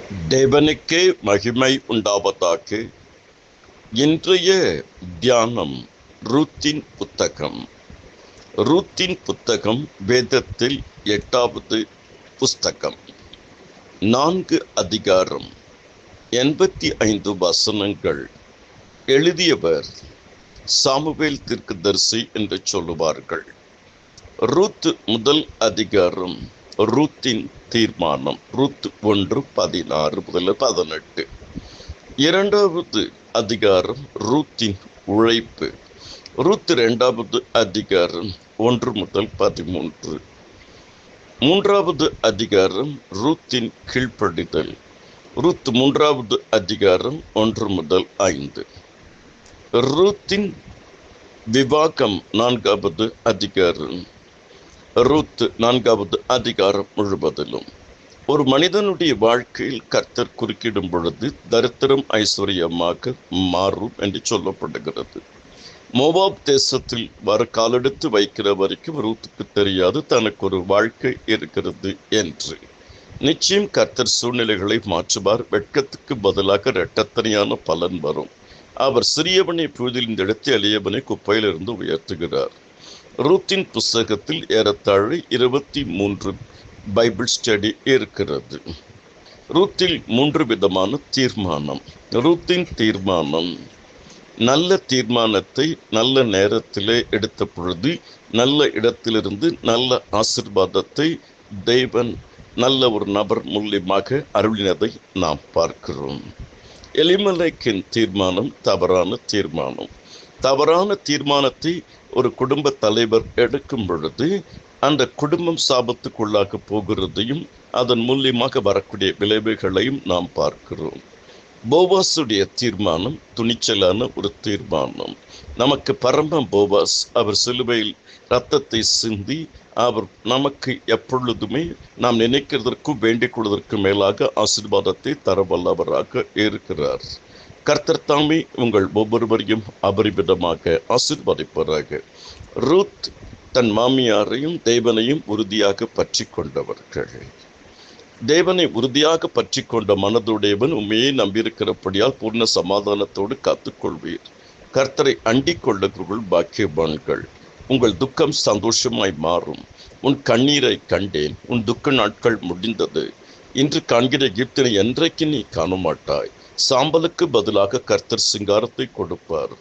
தேவனுக்கே மகிமை உண்டாவதாக. இன்றைய தியானம் ரூத்தின் புத்தகம். ரூத்தின் புத்தகம் வேதத்தில் 8வது புஸ்தகம். 4 அதிகாரம், 85 வசனங்கள். எழுதியவர் சாமுவேல் தீர்க்கதரிசி என்று சொல்லுவார்கள். ரூத் முதல் அதிகாரம் ரூத்தின் தீர்மானம். ரூத் 1:16 முதல் 18. 2வது அதிகாரம் ரூத்தின் உழைப்பு. ரூத் 2வது அதிகாரம் 1 முதல் 13. 3வது அதிகாரம் ரூத்தின் கீழ்ப்படிதல். ரூத் 3வது அதிகாரம் 1 முதல் 5. ரூத்தின் விவாகம் 4வது அதிகாரம். ரூத் 4வது அதிகாரம் முழுவதிலும் ஒரு மனிதனுடைய வாழ்க்கையில் கர்த்தர் குறுக்கிடும் பொழுது தரித்திரம் ஐஸ்வர்யமாக மாறும் என்று சொல்லப்படுகிறது. மோவாப் தேசத்தில் வர காலெடுத்து வைக்கிற வரைக்கும் ரூத்துக்கு தெரியாது தனக்கு ஒரு வாழ்க்கை இருக்கிறது என்று. நிச்சயம் கர்த்தர் சூழ்நிலைகளை மாற்றுவார். வெட்கத்துக்கு பதிலாக இரட்டத்தனையான பலன் வரும். அவர் சிறியவனை புழுதிலிருந்து எடுத்து எளியவனை குப்பையிலிருந்து உயர்த்துகிறார். ரூத்தின் புஸ்தகத்தில் ஏறத்தாழ 23 பைபிள் ஸ்டடி இருக்கிறது. ரூத்தில் 3 விதமான தீர்மானம். ரூத்தின் தீர்மானம், நல்ல தீர்மானத்தை நல்ல நேரத்திலே எடுத்த பொழுது நல்ல இடத்திலிருந்து நல்ல ஆசீர்வாதத்தை தேவன் நல்ல ஒரு நபர் மூலியமாக அருளினதை நாம் பார்க்கிறோம். எலிமெலேக்கின் தீர்மானம் தவறான தீர்மானம். தவறான தீர்மானத்தை ஒரு குடும்ப தலைவர் எடுக்கும் பொழுது அந்த குடும்பம் சாபத்துக்குள்ளாக போகிறதையும் அதன் மூலியமாக வரக்கூடிய விளைவுகளையும் நாம் பார்க்கிறோம். போவாசுடைய தீர்மானம் துணிச்சலான ஒரு தீர்மானம். நமக்கு பரம போவாஸ். அவர் சிலுவையில் இரத்தத்தை சிந்தி அவர் நமக்கு எப்பொழுதுமே நாம் நினைக்கிறதற்கும் வேண்டிக் கொள்வதற்கு மேலாக ஆசீர்வாதத்தை தரவல்லவராக இருக்கிறார். கர்த்தர் தாமே உங்கள் ஒவ்வொருவரையும் அபரிமிதமாக ஆசீர்வதிப்பராக. ரூத் தன் மாமியாரையும் தேவனையும் உறுதியாக பற்றி கொண்டவர்கள். தேவனை உறுதியாக பற்றி கொண்ட மனதுடையவன் உண்மையை நம்பியிருக்கிறபடியால் பூர்ண சமாதானத்தோடு காத்துக்கொள்வீர். கர்த்தரை அண்டிக் கொள்ளுகிறவர்கள் பாக்கியவான்கள். உங்கள் துக்கம் சந்தோஷமாய் மாறும். உன் கண்ணீரை கண்டேன், உன் துக்க நாட்கள் முடிந்தது. இன்று காண்கிற எகிப்தினை என்றைக்கு நீ காண மாட்டாய். சாம்பலுக்கு பதிலாக கர்த்தர் சிங்காரத்தை கொடுப்பார்.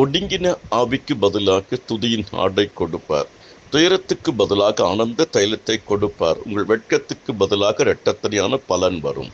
ஒடுங்கின ஆவிக்கு பதிலாக துதியின் ஆடை கொடுப்பார். துயரத்துக்கு பதிலாக ஆனந்த தைலத்தை கொடுப்பார். உங்கள் வெட்கத்துக்கு பதிலாக இரட்டத்தனையான பலன் வரும்.